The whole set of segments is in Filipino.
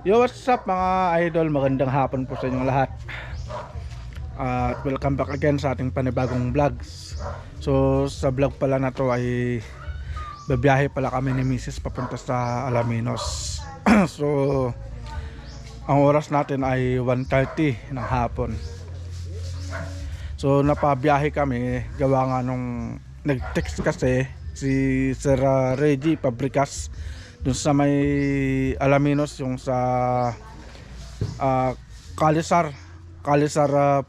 Yo, what's up mga idol? Magandang hapon po sa inyong lahat. At welcome back again sa ating panibagong vlogs. So sa vlog pala na to ay babiyahe pala kami ni Mrs. papunta sa Alaminos. So ang oras natin ay 1:30 ng hapon. So napabiyahe kami gawa nga nung nag-text kasi si Sir Reggie Pabricas dun sa may Alaminos, yung sa Kalisar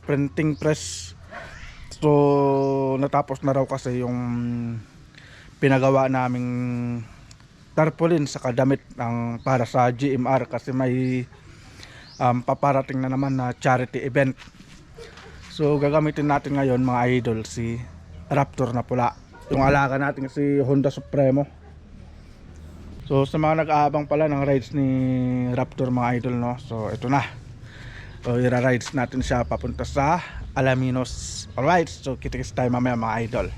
Printing Press. So natapos na raw kasi yung pinagawa naming tarpaulin sa kadamit ng para sa GMR kasi may paparating na naman na charity event. So gagamitin natin ngayon mga idol si Raptor na pula, yung alaga natin si Honda Supremo. So sa mga nag-aabang pala ng rides ni Raptor mga idol, no, so ito na. So ira-rides natin siya papunta sa Alaminos. Alright, so kita-kits tayo mamaya mga idol.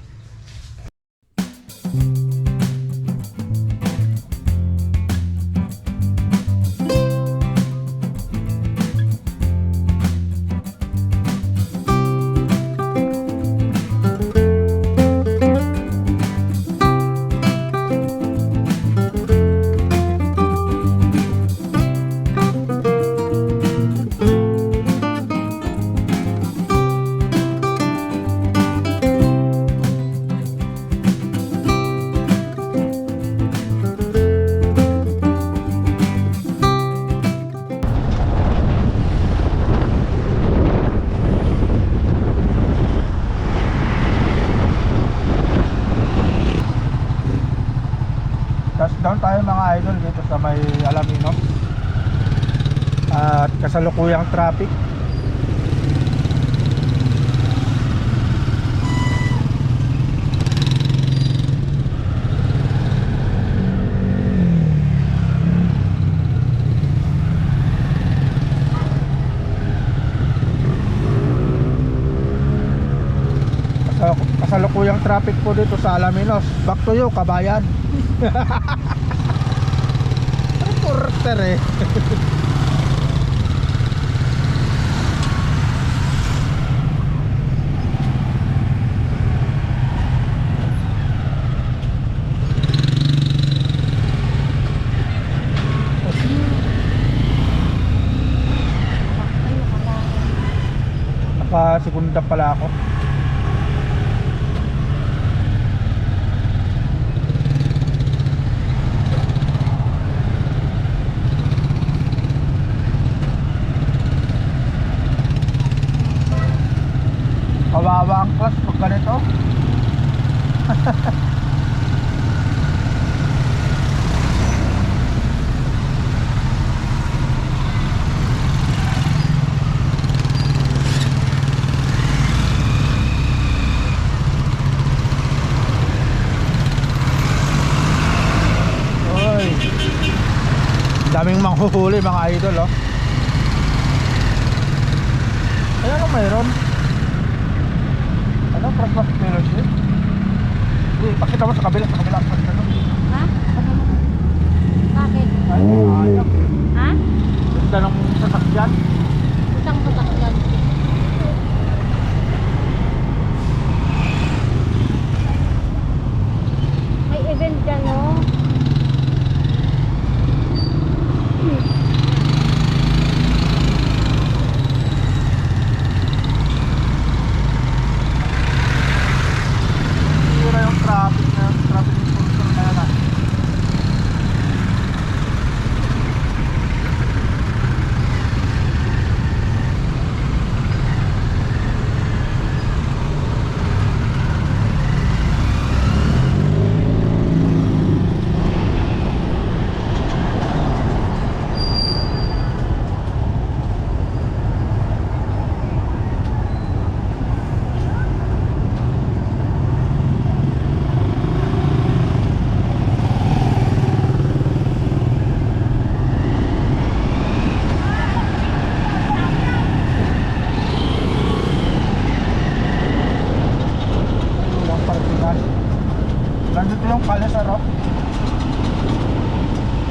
Touchdown tayo mga idol dito sa may Alaminos at kasalukuyang traffic. Kasalukuyang traffic po dito sa Alaminos. Back to you, kabayan. Reporter eh. Nakasigunda pala ako. Kawawa ang class pag ganito. Oy, daming manghuhuli mga idol, oh. Ay, ano mayroon? Ano, Christmas fellowship? Pakita mo sa kabila, Ha? Bakit? Ay, ayok. Ha? Ganda ng sasakyan. Isang sasakyan. May event dyan, no? Sira yung traffic sensor na yan, ah. Nandito yung Kalisar, oh.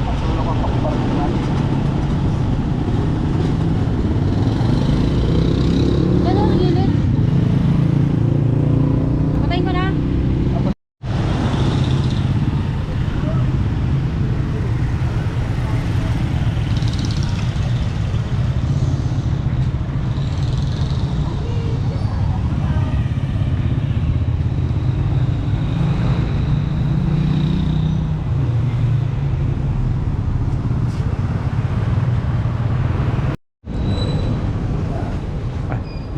Patulong ang pakiparkinan.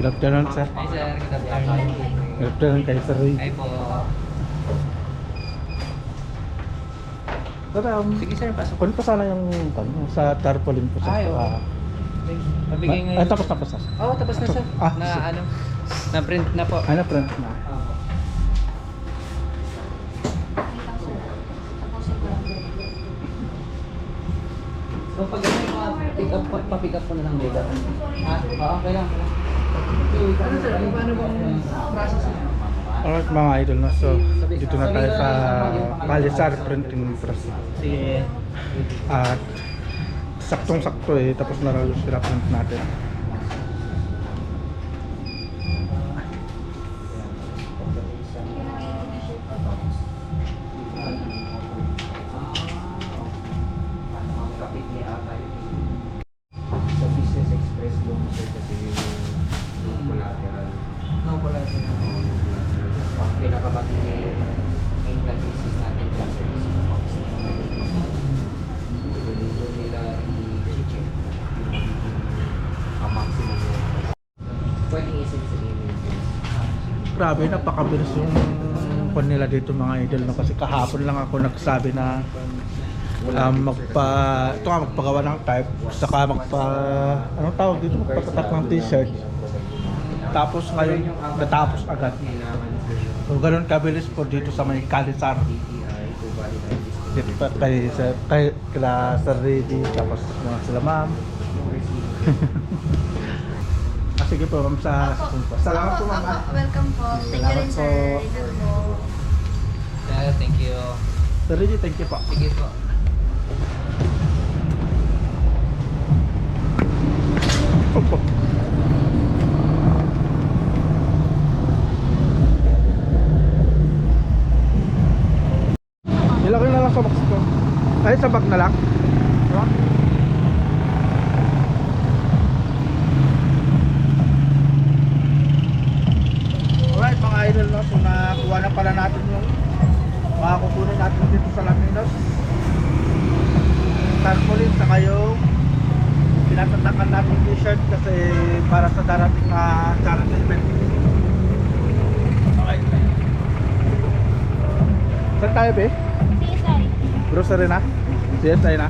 Good afternoon, sir. Hi sir, good afternoon. Good afternoon kay Sir Ray. Hi po. Sir, Sige sir, pasok. kunin pa sana yung sa tarpaulin po, sir. Ay, oo. Pabigay ngayon. Ay, tapos na. Oo, tapos na sir. Ah, Na sige. ano, na print na po. Ano, print na. So pag pick up po, pa-pick up po na lang later. Oo, okay lang. Ano sir, paano bang process niya? Alright mga idol, no? So dito na tayo sa Kalisar Printing Press. Sige. At saktong-sakto tapos na raw yung print natin. Kapit niya ata yun. Sa Business Express doon sir kasi yung collateral. No collateral. Ang pinakabati niya yung nag-business natin kasi doon nila i-check ang maximum pwede i-send sa email. Grabe, napakabilis yung kon nila dito mga idol, no? Kasi kahapon lang ako nagsabi na magpagawa ng type, saka anong tawag dito, magpatatak ng t-shirt. Tapos ngayon natapos agad. So ganun kabilis po dito sa may Kalisar. Dito pa kay kila Sir Reddy, tapos mga sila ma'am. Sige po ma'am, salamat po ma'am. Welcome po. Thank you rin Salamat sir. po. Idol mo. Sir, thank you. Sir Reddy, thank you po. Sige po. Opo. Ilagay na lang sa box ko. Ay, sa bag na lang. Diba? Alright mga idol, no? So nakuha na pala natin yung mga kukunin natin dito sa Laminos. Tarpaulin saka yung pinatatakan natin t-shirt kasi para sa darating na charity event. Okay. Saan tayo be? CSI. Grocery na? CSI na?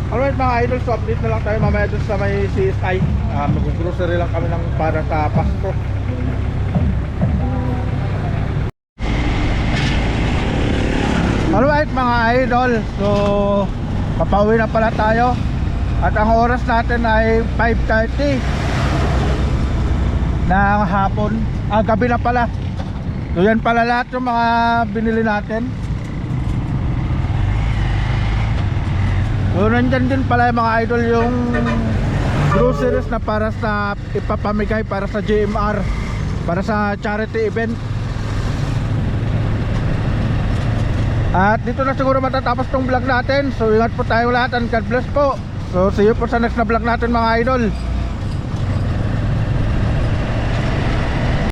Alright mga idol, so update na lang tayo mamaya dun sa may CSI. Mag-grocery lang kami ng para sa Pasko. Alright mga idol, so papauwi na pala tayo. At ang oras natin ay 5:30 ng hapon. Gabi na pala. So yan pala lahat yung mga binili natin. So nandyan din pala yung mga idol yung groceries na para sa ipapamigay para sa GMR, para sa charity event. At dito na siguro matatapos tong vlog natin. So ingat po tayo lahat and God bless po. So see you po sa next na vlog natin mga idol.